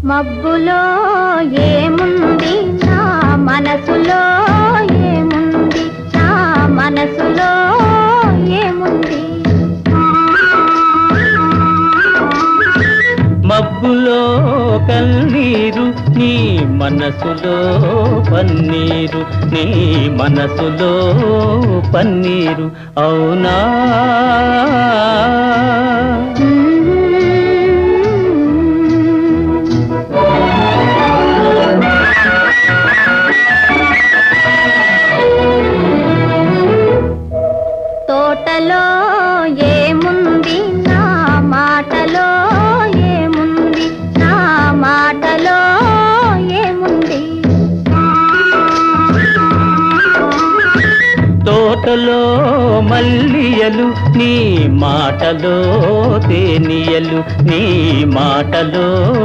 మబ్బులో ఏముంది నా మనసులో ఏముంది, నా మనసులో ఏముంది. మబ్బులో కన్నీరు నీ మనసులో పన్నీరు, నీ మనసులో పన్నీరు అవునా. తోటలో ఏముంది నా మాటలో ఏముంది, నా మాటలో ఏముంది. తోటలో మల్లియలు నీ మాటలో తేనియలు, నీ మాటలో